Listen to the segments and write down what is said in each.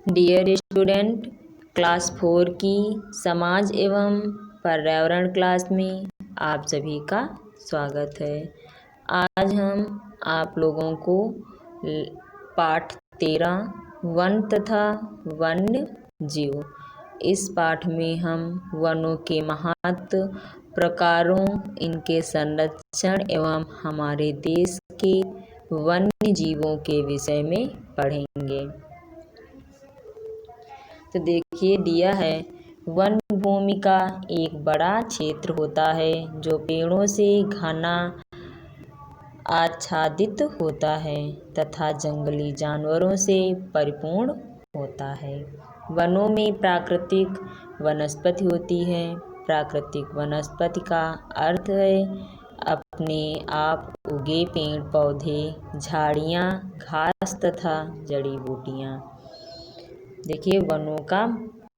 Dear student, class 4 की समाज एवं पर्यावरण क्लास में आप सभी का स्वागत है। आज हम आप लोगों को पाठ 13 वन तथा वन्य जीव, इस पाठ में हम वनों के महत्व, प्रकारों, इनके संरक्षण एवं हमारे देश के वन्य जीवों के विषय में पढ़ेंगे। तो देखिए दिया है, वन भूमि का एक बड़ा क्षेत्र होता है जो पेड़ों से घना आच्छादित होता है तथा जंगली जानवरों से परिपूर्ण होता है। वनों में प्राकृतिक वनस्पति होती है। प्राकृतिक वनस्पति का अर्थ है अपने आप उगे पेड़ पौधे, झाड़ियाँ, घास तथा जड़ी बूटियाँ। देखिए वनों का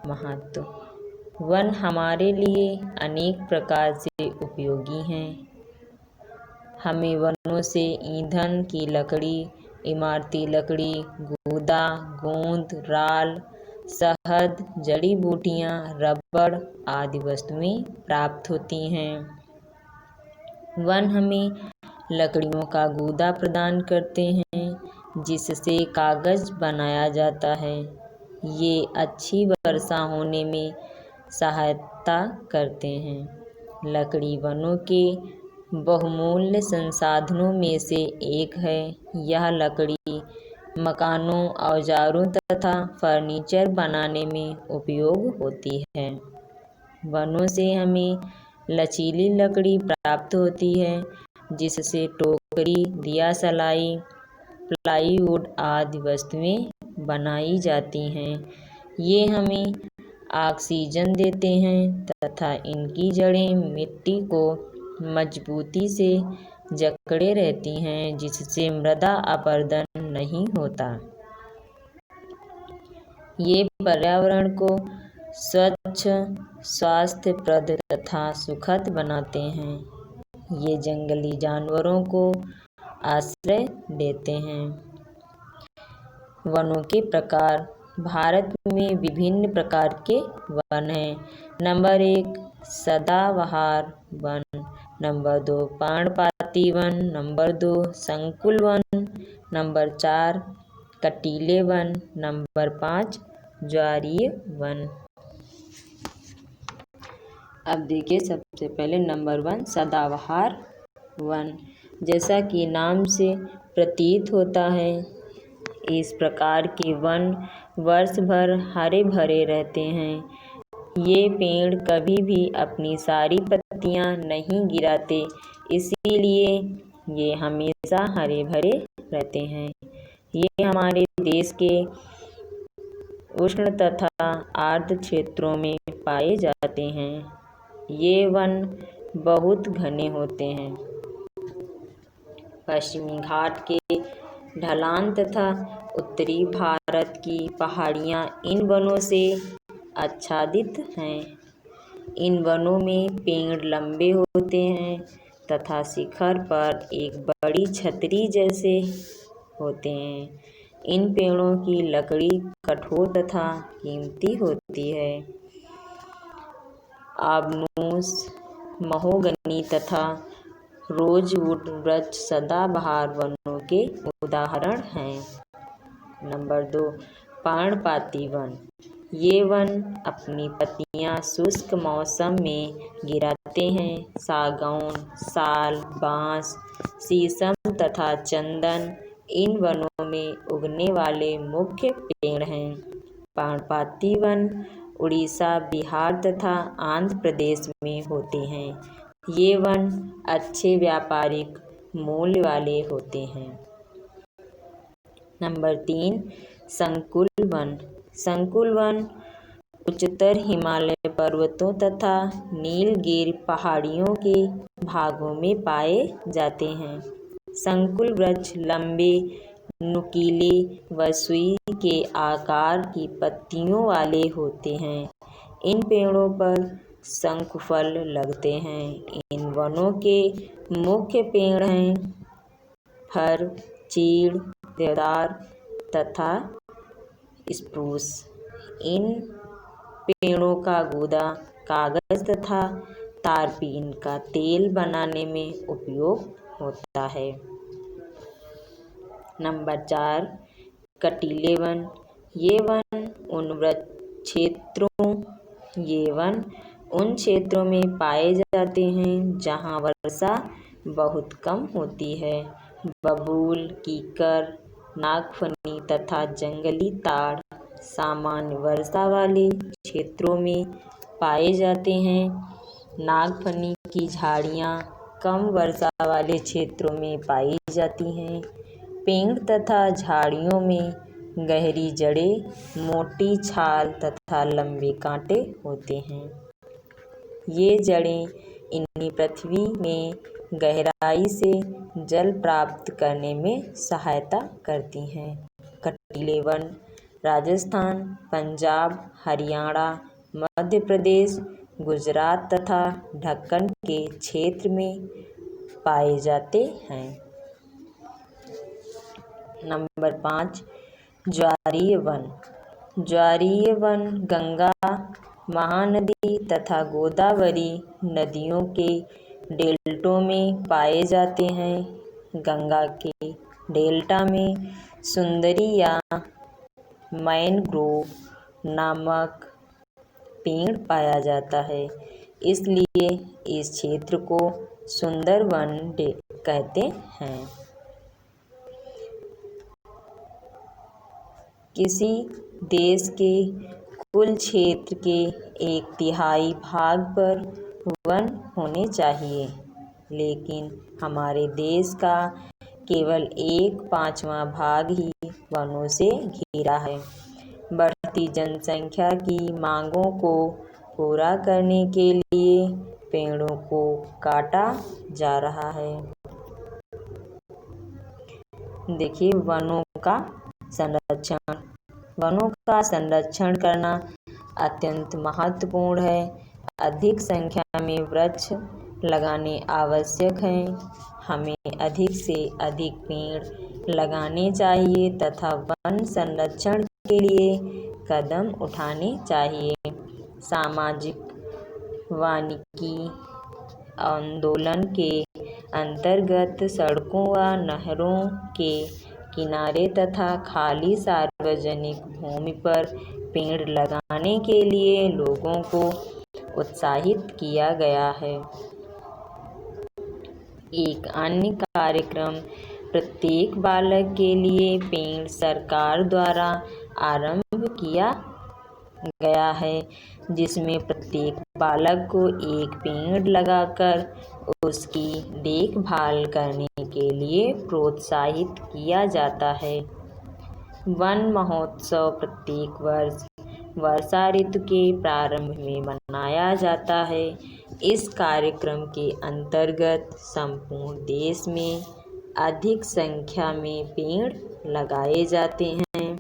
महत्व। वन हमारे लिए अनेक प्रकार से उपयोगी हैं। हमें वनों से ईंधन की लकड़ी, इमारती लकड़ी, गूदा, गोंद, राल, शहद, जड़ी बूटियाँ, रबड़ आदि वस्तुएं प्राप्त होती हैं। वन हमें लकड़ियों का गूदा प्रदान करते हैं जिससे कागज बनाया जाता है। ये अच्छी वर्षा होने में सहायता करते हैं। लकड़ी वनों के बहुमूल्य संसाधनों में से एक है। यह लकड़ी मकानों, औजारों तथा फर्नीचर बनाने में उपयोग होती है। वनों से हमें लचीली लकड़ी प्राप्त होती है जिससे टोकरी, दिया सलाई, प्लाईवुड आदि वस्तुएं बनाई जाती हैं। ये हमें ऑक्सीजन देते हैं तथा इनकी जड़ें मिट्टी को मजबूती से जकड़े रहती हैं जिससे मृदा अपरदन नहीं होता। ये पर्यावरण को स्वच्छ, स्वास्थ्यप्रद तथा सुखद बनाते हैं। ये जंगली जानवरों को आश्रय देते हैं। वनों के प्रकार। भारत में विभिन्न प्रकार के वन हैं। नंबर 1 सदाबहार वन, नंबर 2 पर्णपाती वन, नंबर 2 संकुल वन, नंबर 4 कटीले वन, नंबर 5 ज्वारीय वन। अब देखिए सबसे पहले नंबर 1 सदाबहार वन। जैसा कि नाम से प्रतीत होता है, इस प्रकार के वन वर्ष भर हरे भरे रहते हैं। ये पेड़ कभी भी अपनी सारी पत्तियां नहीं गिराते, इसीलिए ये हमेशा हरे भरे रहते हैं। ये हमारे देश के उष्ण तथा आर्द्र क्षेत्रों में पाए जाते हैं। ये वन बहुत घने होते हैं। पश्चिमी घाट के ढलान तथा उत्तरी भारत की पहाड़ियाँ इन वनों से आच्छादित हैं। इन वनों में पेड़ लंबे होते हैं तथा शिखर पर एक बड़ी छतरी जैसे होते हैं। इन पेड़ों की लकड़ी कठोर तथा कीमती होती है। आबनूस, महोगनी तथा रोजवुड वृक्ष सदाबहार वनों के उदाहरण हैं। नंबर 2 पर्णपाती वन। ये वन अपनी पत्तियां शुष्क मौसम में गिराते हैं। सागौन, साल, बांस, शीशम तथा चंदन इन वनों में उगने वाले मुख्य पेड़ हैं। पर्णपाती वन उड़ीसा, बिहार तथा आंध्र प्रदेश में होते हैं। ये वन अच्छे व्यापारिक मूल्य वाले होते हैं। नंबर 3 संकुल वन। संकुल वन उच्चतर हिमालय पर्वतों तथा नीलगिरी पहाड़ियों के भागों में पाए जाते हैं। संकुल वृक्ष लंबे, नुकीले व सुई के आकार की पत्तियों वाले होते हैं। इन पेड़ों पर शंकुफल लगते हैं। इन वनों के मुख्य पेड़ हैं फर, चीड़, देवदार तथा स्प्रूस। इन पेड़ों का गूदा कागज तथा तारपीन का तेल बनाने में उपयोग होता है। नंबर 4, कटीले वन। ये वन उन क्षेत्रों में पाए जाते हैं जहाँ वर्षा बहुत कम होती है। बबूल, कीकर, नागफनी तथा जंगली ताड़ सामान्य वर्षा वाले क्षेत्रों में पाए जाते हैं। नागफनी की झाड़ियाँ कम वर्षा वाले क्षेत्रों में पाई जाती हैं। पेड़ तथा झाड़ियों में गहरी जड़ें, मोटी छाल तथा लंबे कांटे होते हैं। ये जड़ें इन्हें पृथ्वी में गहराई से जल प्राप्त करने में सहायता करती हैं। कटीले वन राजस्थान, पंजाब, हरियाणा, मध्य प्रदेश, गुजरात तथा दक्कन के क्षेत्र में पाए जाते हैं। नंबर 5, ज्वारीय वन। ज्वारीय वन गंगा, महानदी तथा गोदावरी नदियों के डेल्टों में पाए जाते हैं। गंगा के डेल्टा में सुंदरी या मैनग्रोव नामक पेड़ पाया जाता है, इसलिए इस क्षेत्र को सुंदरवन कहते हैं। किसी देश के कुल क्षेत्र के 1/3 भाग पर वन होने चाहिए, लेकिन हमारे देश का केवल 1/5वां भाग ही वनों से घिरा है। बढ़ती जनसंख्या की मांगों को पूरा करने के लिए पेड़ों को काटा जा रहा है। देखिए, वनों का संरक्षण। वनों का संरक्षण करना अत्यंत महत्वपूर्ण है। अधिक संख्या में वृक्ष लगाने आवश्यक हैं। हमें अधिक से अधिक पेड़ लगाने चाहिए तथा वन संरक्षण के लिए कदम उठाने चाहिए। सामाजिक वानिकी आंदोलन के अंतर्गत सड़कों व नहरों के किनारे तथा खाली सार्वजनिक भूमि पर पेड़ लगाने के लिए लोगों को उत्साहित किया गया है। एक अन्य कार्यक्रम प्रत्येक बालक के लिए पेड़ सरकार द्वारा आरंभ किया गया है, जिसमें प्रत्येक बालक को एक पेड़ लगाकर उसकी देखभाल करने के लिए प्रोत्साहित किया जाता है। वन महोत्सव प्रत्येक वर्ष वर्षा ऋतु के प्रारंभ में मनाया जाता है। इस कार्यक्रम के अंतर्गत संपूर्ण देश में अधिक संख्या में पेड़ लगाए जाते हैं।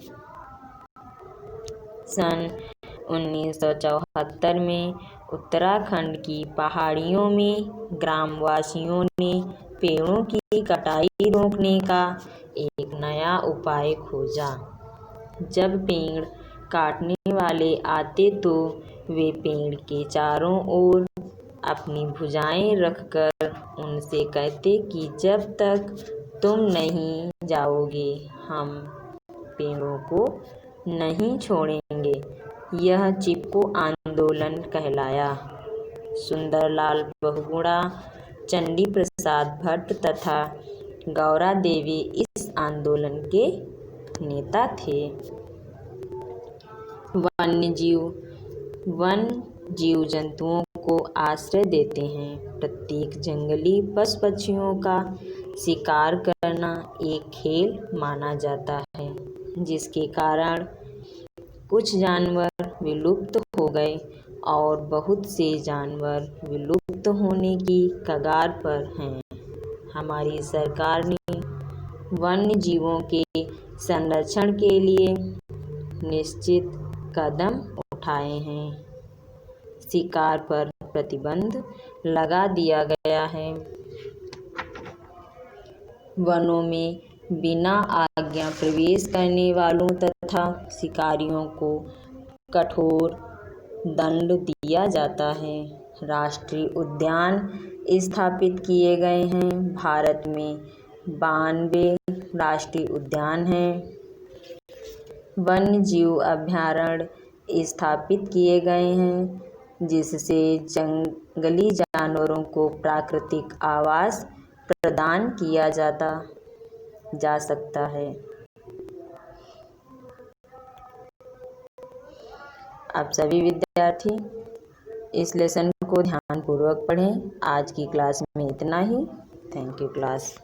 सन 1974 में उत्तराखंड की पहाड़ियों में ग्रामवासियों ने पेड़ों की कटाई रोकने का एक नया उपाय खोजा। जब पेड़ काटने वाले आते तो वे पेड़ के चारों ओर अपनी भुजाएं रखकर उनसे कहते कि जब तक तुम नहीं जाओगे, हम पेड़ों को नहीं छोड़ेंगे। यह चिपको आंदोलन कहलाया। सुंदरलाल बहुगुणा, चंडी प्रसाद भट्ट तथा गौरा देवी इस आंदोलन के नेता थे। वन जीव जंतुओं को आश्रय देते हैं। प्रत्येक जंगली पशु पक्षियों का शिकार करना एक खेल माना जाता है, जिसके कारण कुछ जानवर विलुप्त हो गए और बहुत से जानवर विलुप्त होने की कगार पर हैं। हमारी सरकार ने वन्य जीवों के संरक्षण के लिए निश्चित कदम उठाए हैं। शिकार पर प्रतिबंध लगा दिया गया है। वनों में बिना आज्ञा प्रवेश करने वालों तथा शिकारियों को कठोर दंड दिया जाता है। राष्ट्रीय उद्यान स्थापित किए गए हैं। भारत में 92 राष्ट्रीय उद्यान हैं। वन्य जीव अभयारण्य स्थापित किए गए हैं, जिससे जंगली जानवरों को प्राकृतिक आवास प्रदान किया जा सकता है। आप सभी विद्यार्थी इस लेसन को ध्यानपूर्वक पढ़ें। आज की क्लास में इतना ही। Thank you class.